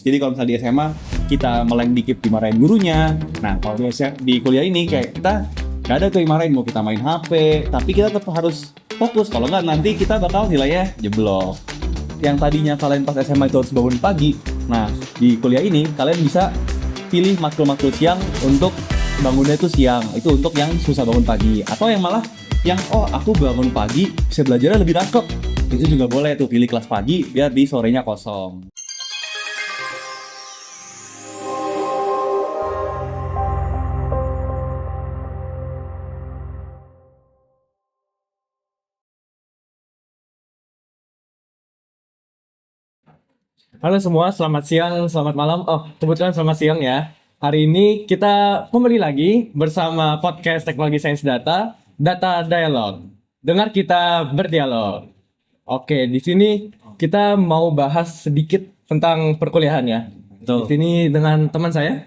Jadi kalau misalnya di SMA kita meleng dikit dimarahin gurunya. Nah kalau di kuliah ini kayak kita gak ada tuh yang marahin, mau kita main HP, tapi kita tetap harus fokus. Kalau nggak nanti kita bakal nilainya jeblok. Yang tadinya kalian pas SMA itu harus bangun pagi, nah di kuliah ini kalian bisa pilih matkul-matkul siang untuk bangunnya itu siang. Itu untuk yang susah bangun pagi. Atau yang malah yang aku bangun pagi bisa belajarnya lebih nangkep. Itu juga boleh tuh, pilih kelas pagi biar di sorenya kosong. Halo semua, selamat siang, selamat malam. Oh, kebetulan selamat siang ya. Hari ini kita kembali lagi bersama podcast Teknologi Sains Data, Data Dialog. Dengar kita berdialog. Oke, di sini kita mau bahas sedikit tentang perkuliahan ya. Di Betul. sini dengan teman saya.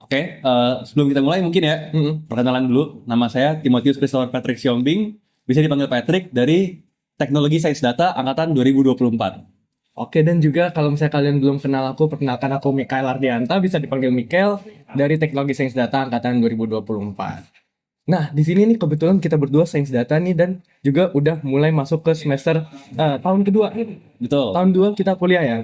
Oke, sebelum kita mulai mungkin ya, perkenalan dulu. Nama saya Timotius Christopher Patrick Siombing, bisa dipanggil Patrick, dari Teknologi Sains Data Angkatan 2024. Oke, dan juga kalau misalnya kalian belum kenal aku, perkenalkan aku Mikael Ardianta, bisa dipanggil Mikael dari Teknologi Sains Data Angkatan 2024. Nah, di sini nih kebetulan kita berdua sains data nih dan juga udah mulai masuk ke semester tahun kedua. Betul. Tahun 2 kita kuliah ya.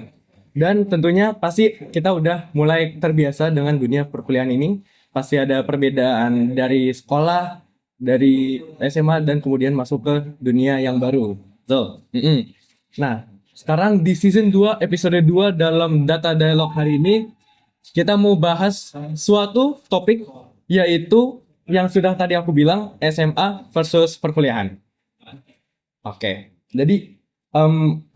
Dan tentunya pasti kita udah mulai terbiasa dengan dunia perkuliahan ini. Pasti ada perbedaan dari sekolah, dari SMA dan kemudian masuk ke dunia yang baru. Betul. Nah, sekarang di season 2 episode 2 dalam Data Dialog hari ini kita mau bahas suatu topik, yaitu yang sudah tadi aku bilang, SMA versus perkuliahan. Oke, jadi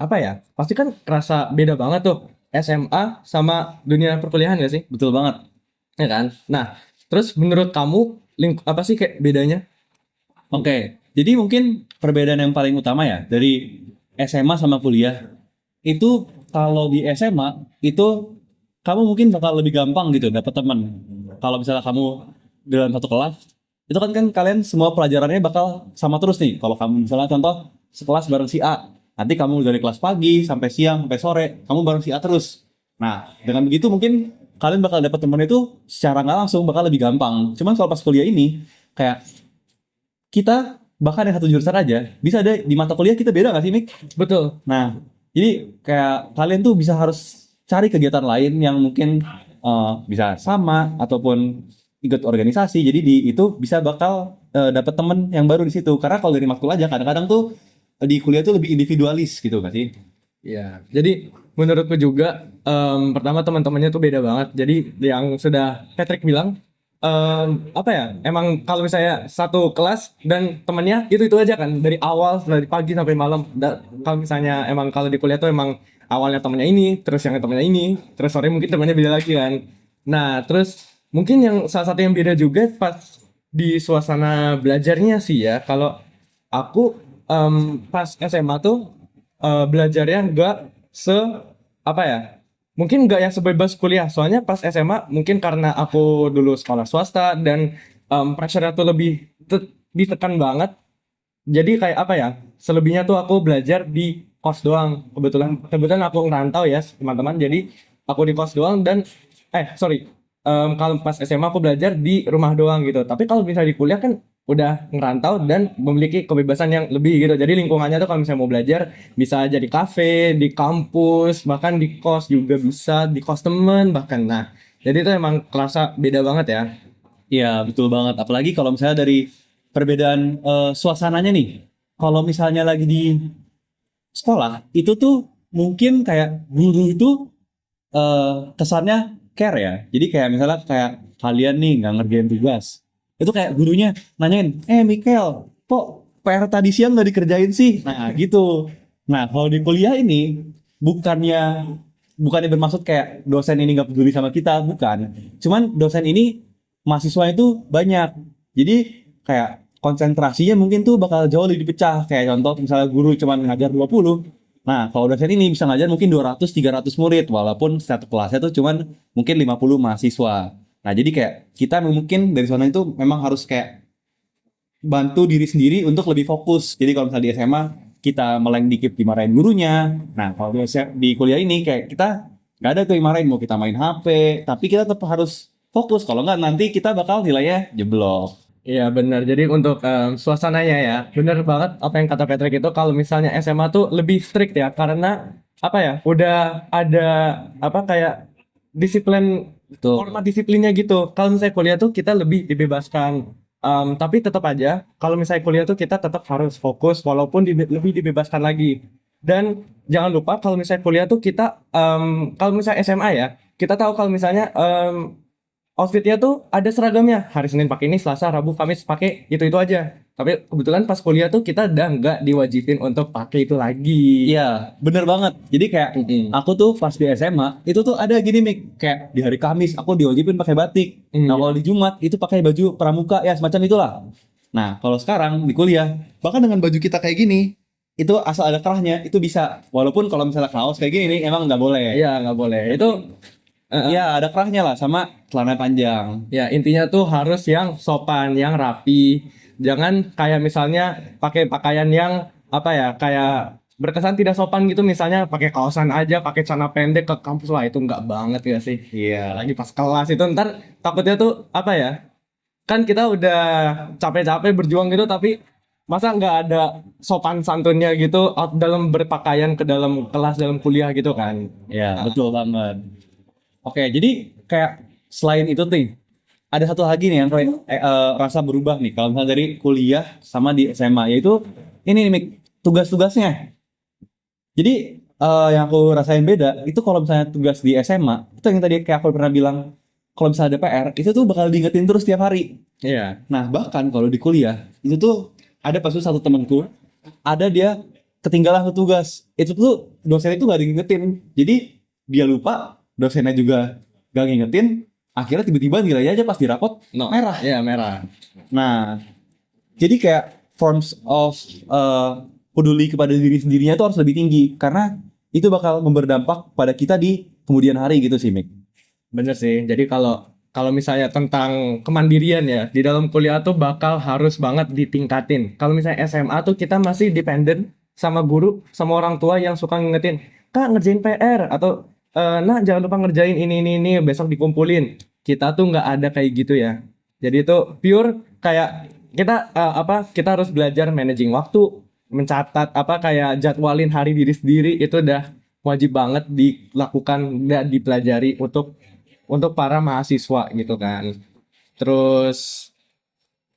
apa ya? Pasti kan kerasa beda banget tuh SMA sama dunia perkuliahan gak sih? Betul banget. Ya kan? Nah, terus menurut kamu apa sih kayak bedanya? Oke, jadi mungkin perbedaan yang paling utama ya dari SMA sama kuliah itu, kalau di SMA itu kamu mungkin bakal lebih gampang gitu dapat teman. Kalau misalnya kamu dalam satu kelas, itu kan kalian semua pelajarannya bakal sama terus nih. Kalau kamu misalnya contoh sekelas bareng si A, nanti kamu dari kelas pagi sampai siang sampai sore kamu bareng si A terus. Nah, dengan begitu mungkin kalian bakal dapat teman itu secara nggak langsung bakal lebih gampang. Cuman kalau pas kuliah ini kayak kita bahkan yang satu jurusan aja bisa ada di mata kuliah kita beda nggak sih, Mik? Betul. Nah, jadi kayak kalian tuh bisa harus cari kegiatan lain yang mungkin bisa sama ataupun ikut organisasi. Jadi di itu bisa bakal dapat temen yang baru di situ. Karena kalau dari matkul aja kadang-kadang tuh di kuliah tuh lebih individualis gitu nggak sih? Ya, jadi menurutku juga pertama teman-temannya tuh beda banget. Jadi yang sudah Patrick bilang, apa ya? Emang kalau misalnya satu kelas dan temennya itu aja kan dari awal dari pagi sampai malam. Kalau misalnya emang kalau di kuliah tuh emang awalnya temennya ini, terus yang temennya ini, terus sore mungkin temennya beda lagi kan. Nah, terus mungkin yang salah satu yang beda juga pas di suasana belajarnya sih ya. Kalau aku pas SMA tuh belajarnya nggak apa ya, mungkin nggak yang sebebas kuliah. Soalnya pas SMA mungkin karena aku dulu sekolah swasta dan pressure-nya tuh lebih ditekan banget. Jadi kayak apa ya, selebihnya tuh aku belajar di kos doang. Kebetulan aku ngerantau ya teman-teman, jadi aku di kos doang. Dan sorry, kalau pas SMA aku belajar di rumah doang gitu. Tapi kalau misalnya di kuliah kan udah ngerantau dan memiliki kebebasan yang lebih gitu. Jadi lingkungannya tuh kalau misalnya mau belajar bisa aja di kafe, di kampus, bahkan di kos juga bisa, di kos temen bahkan. Nah, jadi itu emang kerasa beda banget ya. Iya, betul banget. Apalagi kalau misalnya dari perbedaan suasananya nih. Kalau misalnya lagi di sekolah, itu tuh mungkin kayak guru itu kesannya care ya. Jadi kayak misalnya kayak kalian nih nggak ngerjain tugas, itu kayak gurunya nanyain, Mikel, kok PR tadi siang nggak dikerjain sih? Nah gitu. Nah kalau di kuliah ini bukannya bermaksud kayak dosen ini nggak peduli sama kita, bukan. Cuman dosen ini mahasiswa itu banyak. Jadi kayak konsentrasinya mungkin tuh bakal jauh lebih dipecah. Kayak contoh misalnya guru cuma ngajar 20. Nah, kalau dosen ini bisa ngajar mungkin 200-300 murid, walaupun satu kelasnya tuh cuman mungkin 50 mahasiswa. Nah, jadi kayak kita mungkin dari sana itu memang harus kayak bantu diri sendiri untuk lebih fokus. Jadi kalau misalnya di SMA kita meleng dikit dimarahin gurunya. Nah, kalau di kuliah ini kayak kita Nggak ada tuh yang marahin mau kita main HP, tapi kita tetap harus fokus. Kalau nggak nanti kita bakal nilainya jeblok. Iya benar. Jadi untuk suasananya ya, benar banget apa yang kata Patrick itu. Kalau misalnya SMA tuh lebih strict ya, karena apa ya? Udah ada apa kayak disiplin, Betul. format disiplinnya gitu. Kalau misalnya kuliah tuh kita lebih dibebaskan. Tapi tetap aja, kalau misalnya kuliah tuh kita tetap harus fokus, walaupun lebih dibebaskan lagi. Dan jangan lupa kalau misalnya kuliah tuh kita, kalau misalnya SMA ya, kita tahu kalau misalnya outfitnya tuh ada seragamnya. Hari Senin pakai ini, Selasa, Rabu, Kamis pakai itu aja. Tapi kebetulan pas kuliah tuh kita udah nggak diwajibin untuk pakai itu lagi. Iya, bener banget. Jadi kayak aku tuh pas di SMA itu tuh ada gini Mik, kayak di hari Kamis aku diwajibin pakai batik. Nah, kalau di Jumat itu pakai baju pramuka ya semacam itulah. Nah, kalau sekarang di kuliah, bahkan dengan baju kita kayak gini, itu asal ada kerahnya itu bisa. Walaupun kalau misalnya kaos kayak gini nih, emang nggak boleh. Iya nggak boleh. Itu Iya, ada kerahnya lah sama celana panjang. ya intinya tuh harus yang sopan, yang rapi. Jangan kayak misalnya pakai pakaian yang apa ya, kayak berkesan tidak sopan gitu. Misalnya pakai kaosan aja, pakai celana pendek ke kampus, wah itu nggak banget ya sih. Iya. Lagi pas kelas itu ntar takutnya tuh apa ya? Kan kita udah capek-capek berjuang gitu, tapi masa nggak ada sopan santunnya gitu dalam berpakaian ke dalam kelas, dalam kuliah gitu kan? Iya, betul banget. Oke, jadi kayak selain itu nih, ada satu lagi nih yang kayak rasa berubah nih kalau misalnya dari kuliah sama di SMA, yaitu ini nih Mik, tugas-tugasnya. Jadi yang aku rasain beda itu kalau misalnya tugas di SMA itu yang tadi kayak aku pernah bilang, kalau misalnya ada PR itu tuh bakal diingetin terus tiap hari. Iya. Nah bahkan kalau di kuliah itu tuh ada pas satu temanku, ada dia ketinggalan satu tugas, itu tuh dosennya itu nggak diingetin, jadi dia lupa, dosennya juga gak ngingetin, akhirnya tiba-tiba nilainya aja pas di rapot No. merah. Iya merah. Nah, jadi kayak forms of peduli kepada diri sendirinya itu harus lebih tinggi karena itu bakal berdampak pada kita di kemudian hari gitu sih, Mik. Bener sih. Jadi kalau kalau misalnya tentang kemandirian ya, di dalam kuliah tuh bakal harus banget ditingkatin. Kalau misalnya SMA tuh kita masih dependen sama guru, sama orang tua yang suka ngingetin, "Kak, ngerjain PR," atau "Nah, jangan lupa ngerjain ini, besok dikumpulin." Kita tuh nggak ada kayak gitu ya. Jadi itu pure kayak kita kita harus belajar managing waktu, mencatat apa kayak jadwalin hari diri sendiri, itu udah wajib banget dilakukan dan dipelajari untuk para mahasiswa gitu kan. Terus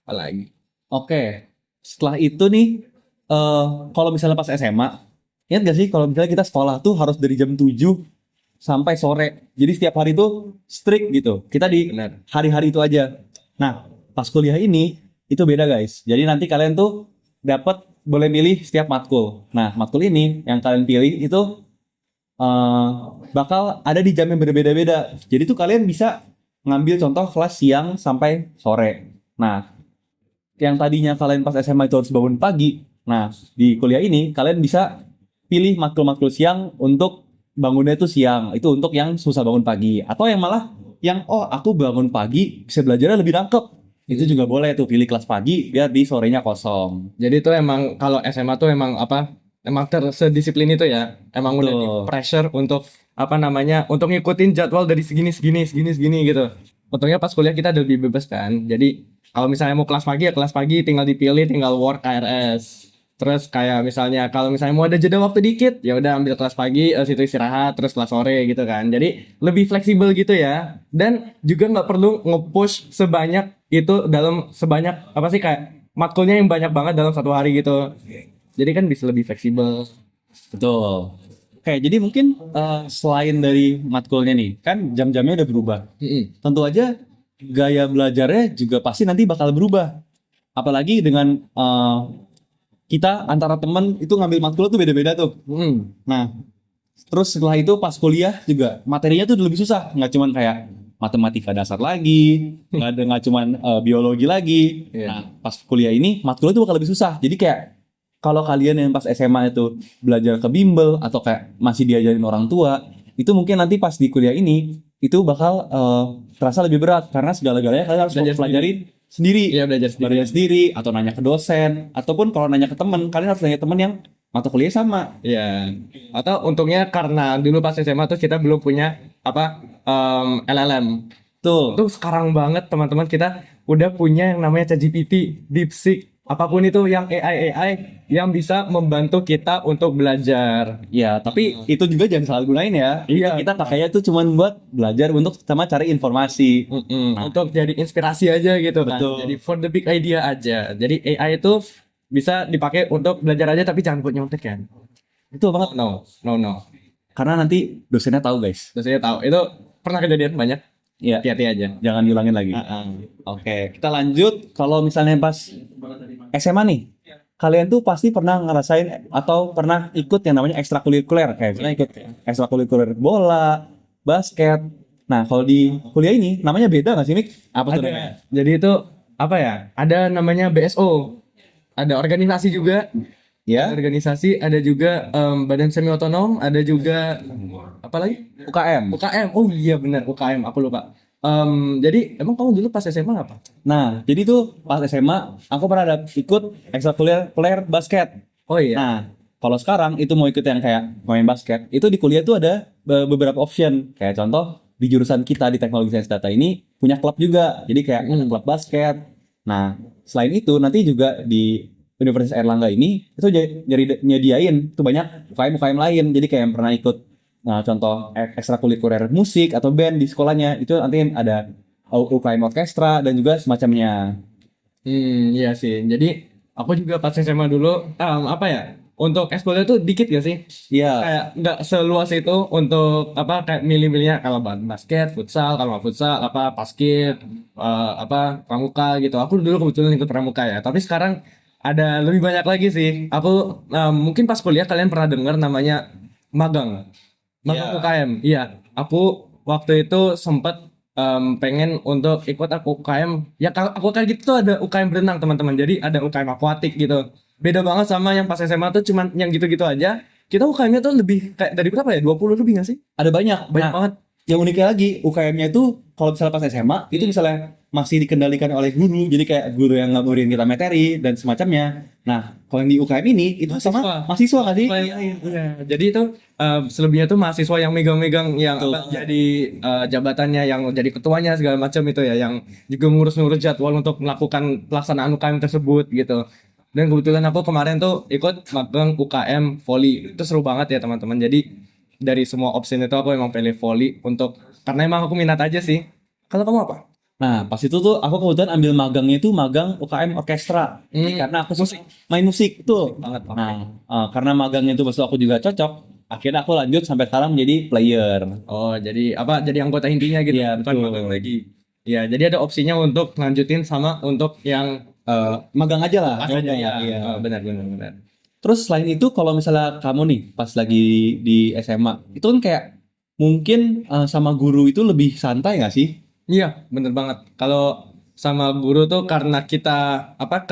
apa lagi? Oke, setelah itu nih, kalau misalnya pas SMA, ingat gak sih kalau misalnya kita sekolah tuh harus dari jam 7 sampai sore. Jadi setiap hari tuh strict gitu. Kita di Benar. hari-hari itu aja. Nah, pas kuliah ini itu beda guys. Jadi nanti kalian tuh dapat boleh milih setiap matkul. Nah, matkul ini yang kalian pilih itu eh, bakal ada di jam yang berbeda-beda. Jadi tuh kalian bisa ngambil contoh kelas siang sampai sore. Nah, yang tadinya kalian pas SMA itu harus bangun pagi. Nah, di kuliah ini kalian bisa pilih matkul-matkul siang untuk bangunnya itu siang. Itu untuk yang susah bangun pagi. Atau yang malah yang aku bangun pagi bisa belajarnya lebih nangkep. Itu juga boleh tuh pilih kelas pagi biar di sorenya kosong. Jadi itu emang kalau SMA tuh emang emang tersedisiplin itu ya. Emang udah di Betul. pressure untuk untuk ngikutin jadwal dari segini gitu. Untungnya pas kuliah kita udah lebih bebas kan. Jadi kalau misalnya mau kelas pagi ya kelas pagi, tinggal dipilih, tinggal work KRS. Terus kayak misalnya kalau misalnya mau ada jeda waktu dikit, ya udah ambil kelas pagi, situ istirahat, terus kelas sore gitu kan. Jadi lebih fleksibel gitu ya. Dan juga nggak perlu nge-push sebanyak itu dalam sebanyak apa sih kayak matkulnya yang banyak banget dalam satu hari gitu. Jadi kan bisa lebih fleksibel. Betul. Oke, jadi mungkin selain dari matkulnya nih, kan jam-jamnya udah berubah. Tentu aja gaya belajarnya juga pasti nanti bakal berubah. Apalagi dengan kita antara temen itu ngambil matkul tuh beda-beda tuh. Nah, terus setelah itu pas kuliah juga materinya tuh udah lebih susah. Nggak cuman kayak matematika dasar lagi, nggak cuman biologi lagi. Iya. Nah, pas kuliah ini matkulnya tuh bakal lebih susah. Jadi kayak kalau kalian yang pas SMA itu belajar ke bimbel atau kayak masih diajarin orang tua, itu mungkin nanti pas di kuliah ini itu bakal terasa lebih berat karena segala-galanya kalian harus Belajar pelajarin sendiri. Iya, belajar sendiri. Belajar sendiri atau nanya ke dosen ataupun kalau nanya ke temen, kalian harus nanya temen yang mata kuliah sama. Iya. Atau untungnya karena dulu pas SMA tuh kita belum punya apa LLM. Tuh. Tuh sekarang banget teman-teman kita udah punya yang namanya ChatGPT, DeepSeek, apapun itu yang AI yang bisa membantu kita untuk belajar. Ya, tapi itu juga jangan salah gunain ya. Iya. Kita pakainya tuh cuman buat belajar untuk sama cari informasi. Untuk jadi inspirasi aja gitu kan. Betul. Jadi for the big idea aja. Jadi AI itu bisa dipakai untuk belajar aja tapi jangan buat nyontek kan. Itu banget. No. Karena nanti dosennya tahu, guys. Terus saya tahu itu pernah kejadian banyak. Iya, Hati-hati aja. jangan diulangin lagi. Oke, kita lanjut. Kalau misalnya pas SMA nih, kalian tuh pasti pernah ngerasain atau pernah ikut yang namanya ekstrakurikuler, kayak misalnya ikut ekstrakurikuler bola, basket. Nah, kalau di kuliah ini namanya beda nggak sih, Mik? Apa tuh namanya? Ada. Jadi itu apa ya? Ada namanya BSO. Ada organisasi juga. Ya, Organisasi, ada juga badan semi otonom, ada juga apa lagi? UKM. UKM. Oh iya benar UKM, aku lupa. Jadi emang kamu dulu pas SMA apa? Nah, jadi tuh pas SMA aku pernah ada ikut ekstrakurikuler basket. Oh iya. Nah, kalau sekarang itu mau ikut yang kayak main basket, itu di kuliah tuh ada beberapa option. Kayak contoh di jurusan kita di Teknologi Sains Data ini punya klub juga. Jadi kayak ada klub basket. Nah, selain itu nanti juga di Universitas Airlangga ini itu jadi nyediain tuh banyak UKM lain. Jadi kayak yang pernah ikut contoh ekstrakurikuler musik atau band di sekolahnya itu nanti ada UKM orkestra dan juga semacamnya. Iya sih. Jadi aku juga pas SMA dulu apa ya? Untuk ekskulnya tuh dikit gak sih? Iya. Kayak nggak seluas itu untuk apa kayak milih-milihnya kalau basket, futsal, kalau nggak futsal apa basket, apa pramuka gitu. Aku dulu kebetulan ikut pramuka ya. Tapi sekarang ada lebih banyak lagi sih. Aku mungkin pas kuliah kalian pernah dengar namanya magang. Magang Iya. UKM. Iya, aku waktu itu sempat pengen untuk ikut aku UKM. Ya kalau aku kayak gitu tuh ada UKM berenang teman-teman. Jadi ada UKM akuatik gitu. Beda banget sama yang pas SMA tuh cuman yang gitu-gitu aja. Kita UKM-nya tuh lebih kayak dari berapa ya? 20 lebih nggak sih? Ada banyak. Banyak Nah, banget. yang uniknya lagi UKM-nya itu kalau misalnya pas SMA itu misalnya masih dikendalikan oleh guru, jadi kayak guru yang ngajarin kita materi dan semacamnya. Nah, kalau yang di UKM ini itu sama mahasiswa nggak sih? Iya. Jadi itu selebihnya tuh mahasiswa yang megang-megang yang Betul. apa, jadi jabatannya yang jadi ketuanya segala macam itu ya, yang juga ngurus-ngurus jadwal untuk melakukan pelaksanaan UKM tersebut gitu. Dan kebetulan aku kemarin tuh ikut magang UKM volley. Itu seru banget ya teman-teman. Jadi dari semua opsi itu aku emang pilih volley untuk karena emang aku minat aja sih. Kalau kamu apa? Nah, pas itu tuh aku kebetulan ambil magangnya itu magang UKM orkestra. Jadi karena aku suka main musik tuh. Banget. Nah, karena magangnya itu maksud aku juga cocok, akhirnya aku lanjut sampai sekarang menjadi player. Oh, jadi apa? Jadi anggota intinya gitu. Iya, Bukan betul. magang lagi. Iya, jadi ada opsinya untuk lanjutin sama untuk yang Magang aja lah. pas aja ya. Iya. Oh, benar. Terus selain itu kalau misalnya kamu nih pas lagi di SMA, itu kan kayak mungkin sama guru itu lebih santai nggak sih? Iya, bener banget. Kalau sama guru tuh karena kita apa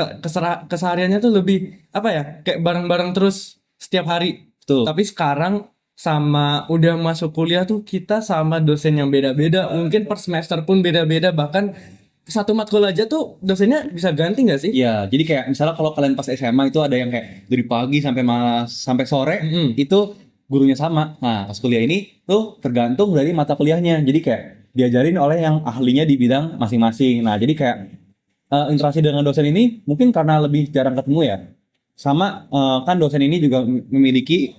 kesehariannya tuh lebih apa ya? Kayak bareng-bareng terus setiap hari. Betul. Tapi sekarang sama udah masuk kuliah tuh kita sama dosen yang beda-beda. Mungkin per semester pun beda-beda. Bahkan satu matkul aja tuh dosennya bisa ganti nggak sih? Iya, jadi kayak misalnya kalau kalian pas SMA itu ada yang kayak dari pagi sampai malas sampai sore itu gurunya sama. Nah, pas kuliah ini tuh tergantung dari mata kuliahnya. Jadi kayak diajarin oleh yang ahlinya di bidang masing-masing. Nah, jadi kayak interaksi dengan dosen ini mungkin karena lebih jarang ketemu ya. Sama kan dosen ini juga memiliki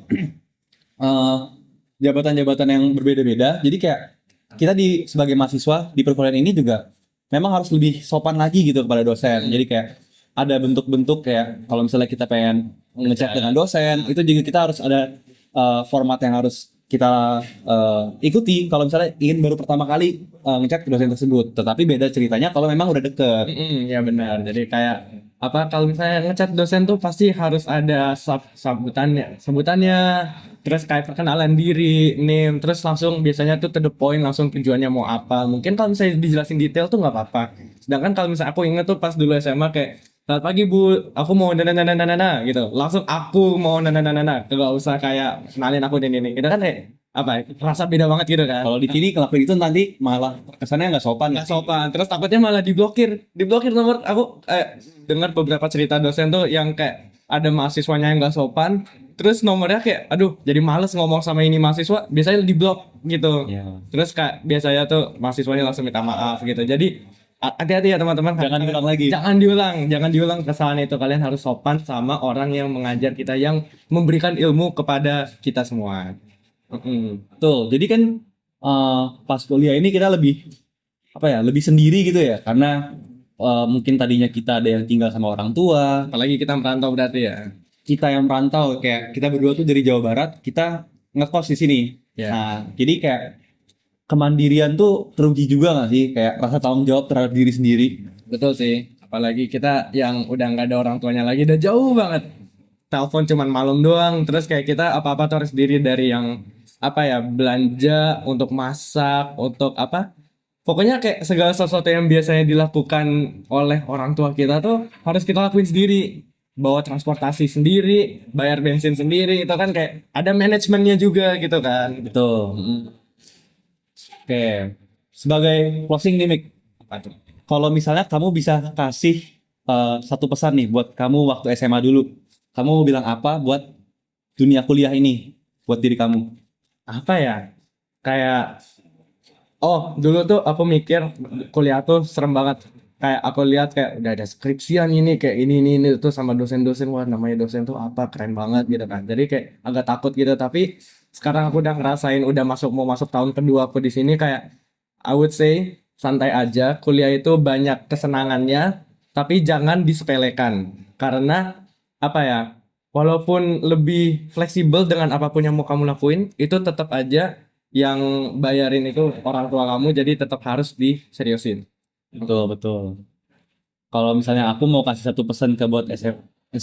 jabatan-jabatan yang berbeda-beda. Jadi kayak kita sebagai mahasiswa di perkuliahan ini juga memang harus lebih sopan lagi gitu kepada dosen. Jadi kayak ada bentuk-bentuk kayak kalau misalnya kita pengen ngechat dengan dosen, itu juga kita harus ada format yang harus kita ikuti kalau misalnya ingin baru pertama kali ngechat ke dosen tersebut. Tetapi beda ceritanya kalau memang udah deket. Ya benar. Jadi kayak apa kalau misalnya ngechat dosen tuh pasti harus ada sebutannya, terus kayak perkenalan diri, name, terus langsung biasanya tuh to the point, langsung tujuannya mau apa. Mungkin kalau misalnya dijelasin detail tuh nggak apa-apa. Sedangkan kalau misalnya aku inget tuh pas dulu SMA kayak selamat pagi Bu, aku mau nana gitu. Langsung aku mau nana, nggak usah kayak kenalin aku ini. Itu kan kayak apa? Ya, rasa beda banget gitu kan. Kalau di sini ngelakuin itu nanti malah kesannya nggak sopan. Nggak sopan, terus takutnya malah diblokir nomor. Aku dengar beberapa cerita dosen tuh yang kayak ada mahasiswanya yang nggak sopan, terus nomornya kayak aduh jadi males ngomong sama ini mahasiswa, biasanya di blok gitu. Ya. Terus kayak biasanya tuh mahasiswanya langsung minta maaf gitu. Jadi hati-hati ya teman-teman. Jangan diulang lagi. Jangan diulang kesalahan itu. Kalian harus sopan sama orang yang mengajar kita, yang memberikan ilmu kepada kita semua. Betul. Jadi kan pas kuliah ini kita lebih apa ya, lebih sendiri gitu ya, karena mungkin tadinya kita ada yang tinggal sama orang tua, Apalagi kita merantau berarti ya. kita yang merantau, kayak kita berdua tuh dari Jawa Barat, kita ngekos di sini. Ya. Nah, jadi kayak kemandirian tuh teruji juga nggak sih, kayak rasa tanggung jawab terhadap diri sendiri. Betul sih. Apalagi kita yang udah nggak ada orang tuanya lagi, udah jauh banget. Telepon cuman malam doang. Terus kayak kita apa-apa tuh harus diri dari yang apa ya, belanja untuk masak, untuk apa? Pokoknya kayak segala sesuatu yang biasanya dilakukan oleh orang tua kita tuh harus kita lakuin sendiri. Bawa transportasi sendiri, bayar bensin sendiri, itu kan kayak ada manajemennya juga gitu kan. Betul. Oke. Sebagai closing nih, Mik, Apa tuh? kalau misalnya kamu bisa kasih satu pesan nih buat kamu waktu SMA dulu, kamu mau bilang apa buat dunia kuliah ini, buat diri kamu? Apa ya? Kayak dulu tuh aku mikir kuliah tuh serem banget. Kayak aku lihat kayak udah ada skripsian ini kayak ini tuh sama dosen-dosen, wah namanya dosen tuh apa keren banget gitu kan. Jadi kayak agak takut gitu, tapi sekarang aku udah ngerasain, udah mau masuk tahun kedua aku di sini, kayak I would say santai aja. Kuliah itu banyak kesenangannya, tapi jangan disepelekan. Karena apa ya? Walaupun lebih fleksibel dengan apapun yang mau kamu lakuin, itu tetap aja yang bayarin itu orang tua kamu, jadi tetap harus diseriusin. Betul, betul. Kalau misalnya aku mau kasih satu pesan ke buat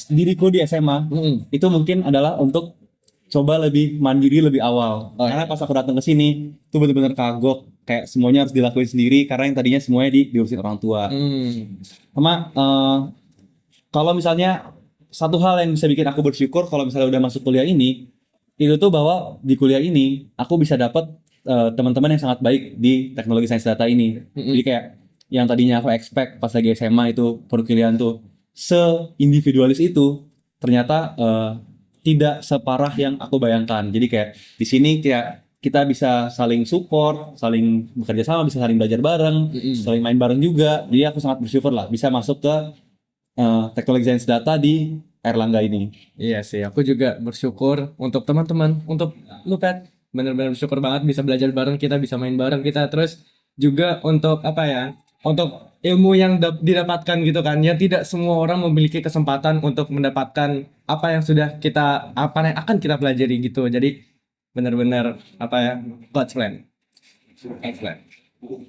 diriku di SMA, itu mungkin adalah untuk coba lebih mandiri lebih awal. Oh, Karena pas aku datang ke sini, tuh bener-bener kagok, kayak semuanya harus dilakuin sendiri karena yang tadinya semuanya diurusin orang tua. Sama kalau misalnya satu hal yang bisa bikin aku bersyukur kalau misalnya udah masuk kuliah ini, itu tuh bahwa di kuliah ini aku bisa dapat teman-teman yang sangat baik di teknologi sains data ini. Jadi kayak yang tadinya aku expect pas lagi SMA itu perkuliahan tuh se-individualis itu, ternyata tidak separah yang aku bayangkan. Jadi kayak di sini kayak kita bisa saling support, saling bekerja sama, bisa saling belajar bareng, saling main bareng juga. Jadi aku sangat bersyukur lah bisa masuk ke teknologi sains data di Airlangga ini. Iya sih, aku juga bersyukur untuk teman-teman, untuk lu Pet, bener-bener bersyukur banget bisa belajar bareng kita, bisa main bareng kita, terus juga untuk apa ya, untuk ilmu yang didapatkan gitu kan, yang tidak semua orang memiliki kesempatan untuk mendapatkan apa yang sudah kita, apa yang akan kita pelajari gitu. Jadi bener-bener apa ya, God's plan. God's plan.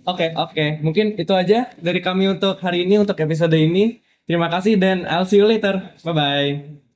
Oke, mungkin itu aja dari kami untuk hari ini, untuk episode ini. Terima kasih dan I'll see you later. Bye-bye.